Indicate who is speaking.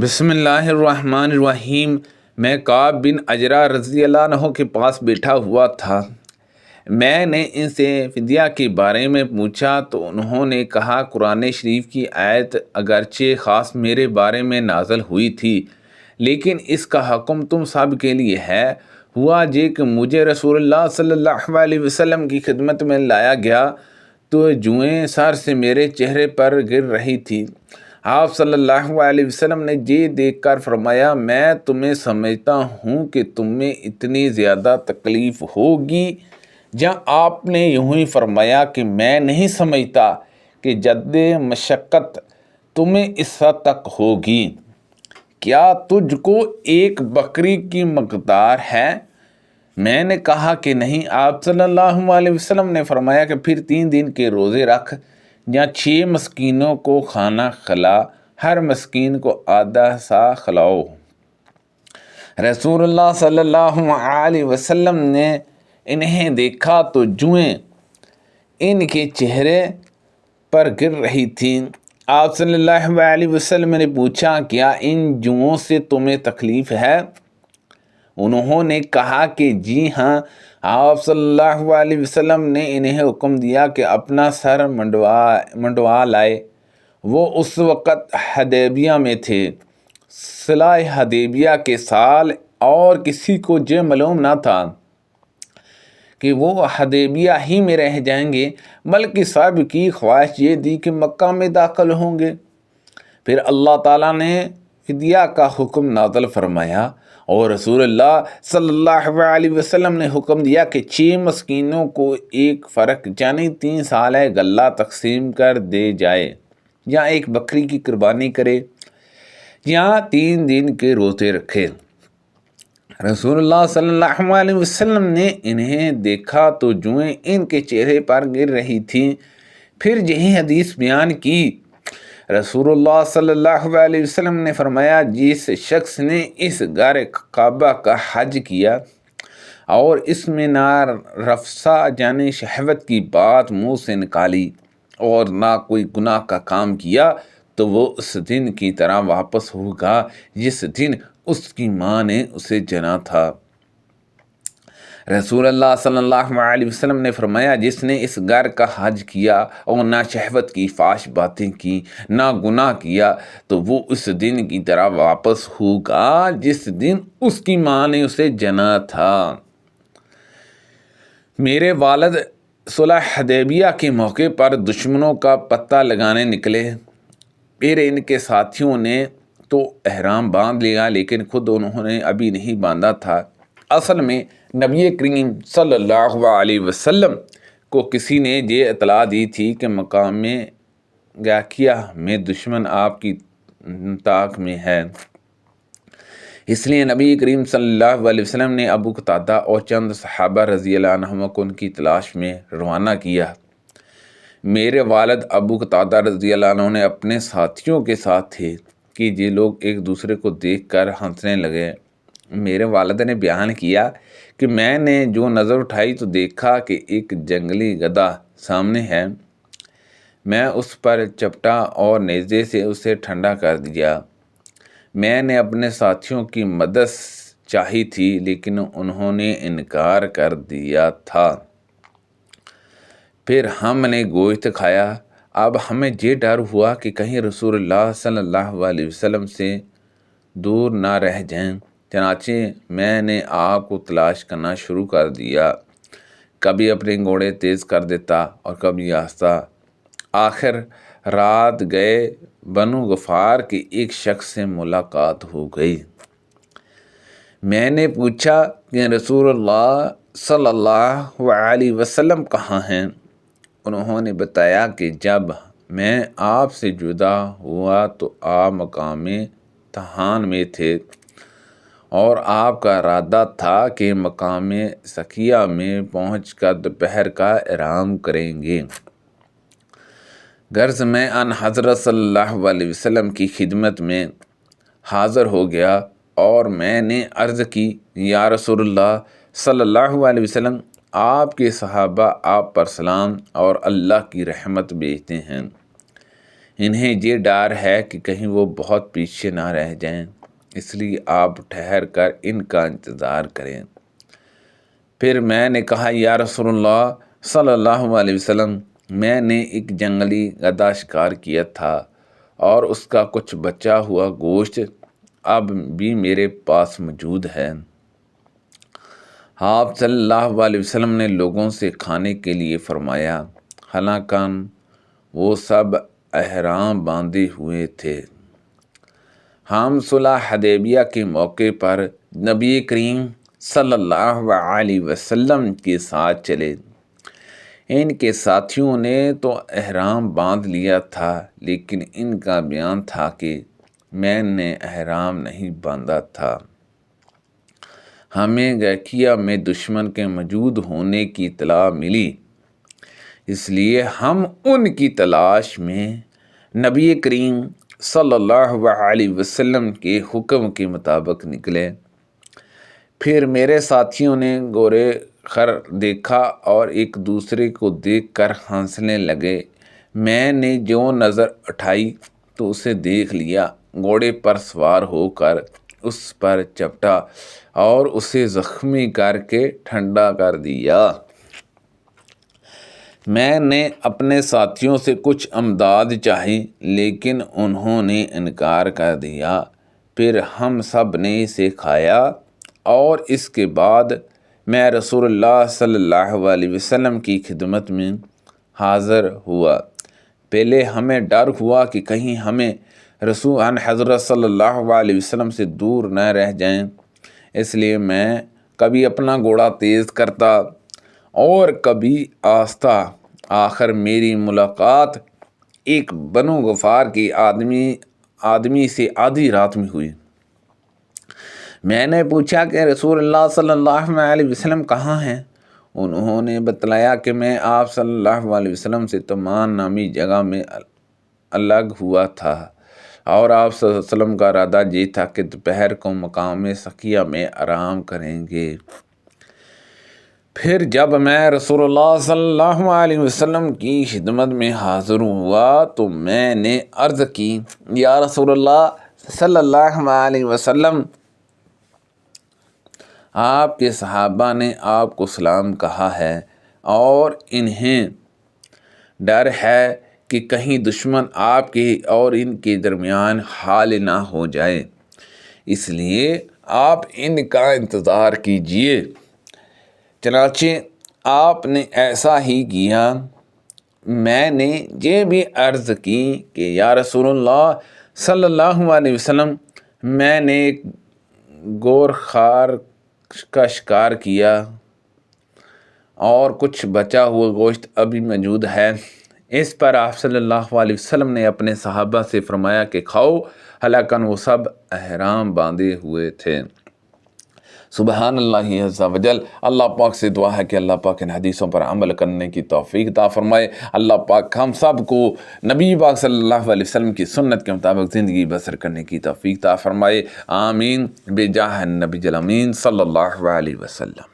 Speaker 1: بسم اللہ الرحمن الرحیم۔ میں کعب بن عجرہ رضی اللہ عنہ کے پاس بیٹھا ہوا تھا۔ میں نے ان سے فدیہ کے بارے میں پوچھا تو انہوں نے کہا، قرآن شریف کی آیت اگرچہ خاص میرے بارے میں نازل ہوئی تھی، لیکن اس کا حکم تم سب کے لیے ہے۔ ہوا یہ کہ مجھے رسول اللہ صلی اللہ علیہ وسلم کی خدمت میں لایا گیا تو جوئیں سر سے میرے چہرے پر گر رہی تھی۔ آپ صلی اللہ علیہ وسلم نے یہ دیکھ کر فرمایا، میں تمہیں سمجھتا ہوں کہ تمہیں اتنی زیادہ تکلیف ہوگی۔ جہاں آپ نے یوں ہی فرمایا کہ میں نہیں سمجھتا کہ جد مشقت تمہیں اس حد تک ہوگی۔ کیا تجھ کو ایک بکری کی مقدار ہے؟ میں نے کہا کہ نہیں۔ آپ صلی اللہ علیہ وسلم نے فرمایا کہ پھر 3 دن کے روزے رکھ، یا 6 مسکینوں کو کھانا کھلا، ہر مسکین کو آدھا سا کھلاؤ۔ رسول اللہ صلی اللہ علیہ وسلم نے انہیں دیکھا تو جوئیں ان کے چہرے پر گر رہی تھیں۔ آپ صلی اللہ علیہ وسلم نے پوچھا، کیا ان جوؤں سے تمہیں تکلیف ہے؟ انہوں نے کہا کہ جی ہاں۔ آپ صلی اللہ علیہ وسلم نے انہیں حکم دیا کہ اپنا سر منڈوا لائے۔ وہ اس وقت حدیبیہ میں تھے۔ صلح حدیبیہ کے سال اور کسی کو یہ معلوم نہ تھا کہ وہ حدیبیہ ہی میں رہ جائیں گے، بلکہ سب کی خواہش یہ تھی کہ مکہ میں داخل ہوں گے۔ پھر اللہ تعالیٰ نے فدیہ کا حکم نازل فرمایا اور رسول اللہ صلی اللہ علیہ وسلم نے حکم دیا کہ 6 مسکینوں کو ایک فرق یعنی 3 سال غلہ تقسیم کر دے جائے، یا ایک بکری کی قربانی کرے، یا 3 دن کے روزے رکھے۔ رسول اللہ صلی اللہ علیہ وسلم نے انہیں دیکھا تو جوئیں ان کے چہرے پر گر رہی تھیں۔ پھر یہی حدیث بیان کی۔ رسول اللہ صلی اللہ علیہ وسلم نے فرمایا، جس شخص نے اس گھر کعبہ کا حج کیا اور اس میں نہ رفثہ یعنی شہوت کی بات منہ سے نکالی اور نہ کوئی گناہ کا کام کیا، تو وہ اس دن کی طرح واپس ہوگا جس دن اس کی ماں نے اسے جنا تھا۔ رسول اللہ صلی اللہ علیہ وسلم نے فرمایا، جس نے اس گھر کا حج کیا اور نہ شہوت کی فحش باتیں کی، نہ گناہ کیا، تو وہ اس دن کی طرح واپس ہوگا جس دن اس کی ماں نے اسے جنا تھا۔ میرے والد صلح حدیبیہ کے موقع پر دشمنوں کا پتہ لگانے نکلے۔ پھر ان کے ساتھیوں نے تو احرام باندھ لیا، لیکن خود انہوں نے ابھی نہیں باندھا تھا۔ اصل میں نبی کریم صلی اللہ علیہ وسلم کو کسی نے یہ اطلاع دی تھی کہ مقام گاکیہ میں دشمن آپ کی طاق میں ہے۔ اس لیے نبی کریم صلی اللہ علیہ وسلم نے ابو قتادہ اور چند صحابہ رضی اللہ عنہم کو ان کی تلاش میں روانہ کیا۔ میرے والد ابو قتادہ رضی اللہ عنہ نے اپنے ساتھیوں کے ساتھ تھے کہ یہ لوگ ایک دوسرے کو دیکھ کر ہنسنے لگے۔ میرے والد نے بیان کیا کہ میں نے جو نظر اٹھائی تو دیکھا کہ ایک جنگلی گدھا سامنے ہے۔ میں اس پر چپٹا اور نیزے سے اسے ٹھنڈا کر دیا۔ میں نے اپنے ساتھیوں کی مدد چاہی تھی، لیکن انہوں نے انکار کر دیا تھا۔ پھر ہم نے گوشت کھایا۔ اب ہمیں یہ ڈر ہوا کہ کہیں رسول اللہ صلی اللہ علیہ وسلم سے دور نہ رہ جائیں، چنانچہ میں نے آپ کو تلاش کرنا شروع کر دیا۔ کبھی اپنے گھوڑے تیز کر دیتا اور کبھی آہستہ۔ آخر رات گئے بنو غفار کے ایک شخص سے ملاقات ہو گئی۔ میں نے پوچھا کہ رسول اللہ صلی اللہ علیہ وسلم کہاں ہیں؟ انہوں نے بتایا کہ جب میں آپ سے جدا ہوا تو آپ مقام تہان میں تھے اور آپ کا ارادہ تھا کہ مقام سقیہ میں پہنچ کر دوپہر کا احرام کریں گے۔ غرض میں ان حضرت صلی اللہ علیہ وسلم کی خدمت میں حاضر ہو گیا اور میں نے عرض کی، یا رسول اللہ صلی اللہ علیہ وسلم، آپ کے صحابہ آپ پر سلام اور اللہ کی رحمت بھیجتے ہیں۔ انہیں یہ ڈر ہے کہ کہیں وہ بہت پیچھے نہ رہ جائیں، اس لیے آپ ٹھہر کر ان کا انتظار کریں۔ پھر میں نے کہا یا رسول اللہ صلی اللہ علیہ وسلم، میں نے ایک جنگلی گدھا شکار کیا تھا اور اس کا کچھ بچا ہوا گوشت اب بھی میرے پاس موجود ہے۔ آپ صلی اللہ علیہ وسلم نے لوگوں سے کھانے کے لیے فرمایا، حالانکہ وہ سب احرام باندھے ہوئے تھے۔ ہم صلح حدیبیہ کے موقع پر نبی کریم صلی اللہ علیہ وسلم کے ساتھ چلے۔ ان کے ساتھیوں نے تو احرام باندھ لیا تھا، لیکن ان کا بیان تھا کہ میں نے احرام نہیں باندھا تھا۔ ہمیں گیکیا میں دشمن کے موجود ہونے کی اطلاع ملی، اس لیے ہم ان کی تلاش میں نبی کریم صلی اللہ علیہ وسلم کے حکم کے مطابق نکلے۔ پھر میرے ساتھیوں نے گورے خر دیکھا اور ایک دوسرے کو دیکھ کر ہنسنے لگے۔ میں نے جو نظر اٹھائی تو اسے دیکھ لیا، گھوڑے پر سوار ہو کر اس پر چپٹا اور اسے زخمی کر کے ٹھنڈا کر دیا۔ میں نے اپنے ساتھیوں سے کچھ امداد چاہی، لیکن انہوں نے انکار کر دیا۔ پھر ہم سب نے اسے کھایا اور اس کے بعد میں رسول اللہ صلی اللہ علیہ وسلم کی خدمت میں حاضر ہوا۔ پہلے ہمیں ڈر ہوا کہ کہیں ہمیں رسول حضرت صلی اللہ علیہ وسلم سے دور نہ رہ جائیں، اس لیے میں کبھی اپنا گھوڑا تیز کرتا اور کبھی آہستہ۔ آخر میری ملاقات ایک بنو غفار کے آدمی سے آدھی رات میں ہوئی۔ میں نے پوچھا کہ رسول اللہ صلی اللہ علیہ وسلم کہاں ہیں؟ انہوں نے بتلایا کہ میں آپ صلی اللہ علیہ وسلم سے تمان نامی جگہ میں الگ ہوا تھا اور آپ صلی اللہ علیہ وسلم کا ارادہ یہ تھا کہ دوپہر کو مقام سقیہ میں آرام کریں گے۔ پھر جب میں رسول اللہ صلی اللہ علیہ وسلم کی خدمت میں حاضر ہوا تو میں نے عرض کی، یا رسول اللہ صلی اللہ علیہ وسلم، آپ کے صحابہ نے آپ کو سلام کہا ہے اور انہیں ڈر ہے کہ کہیں دشمن آپ کے اور ان کے درمیان حال نہ ہو جائے، اس لیے آپ ان کا انتظار کیجئے۔ چنانچہ آپ نے ایسا ہی کیا۔ میں نے یہ بھی عرض کی کہ یا رسول اللہ صلی اللہ علیہ وسلم، میں نے ایک گورخار کا شکار کیا اور کچھ بچا ہوا گوشت ابھی موجود ہے۔ اس پر آپ صلی اللہ علیہ وسلم نے اپنے صحابہ سے فرمایا کہ کھاؤ، حالانکہ وہ سب احرام باندھے ہوئے تھے۔ سبحان اللہ عز و جل۔ اللہ پاک سے دعا ہے کہ اللہ پاک ان حدیثوں پر عمل کرنے کی توفیق عطا فرمائے۔ اللہ پاک ہم سب کو نبی پاک صلی اللہ علیہ وسلم کی سنت کے مطابق زندگی بسر کرنے کی توفیق عطا فرمائے۔ آمین بجاہ النبی الامین صلی اللہ علیہ وسلم۔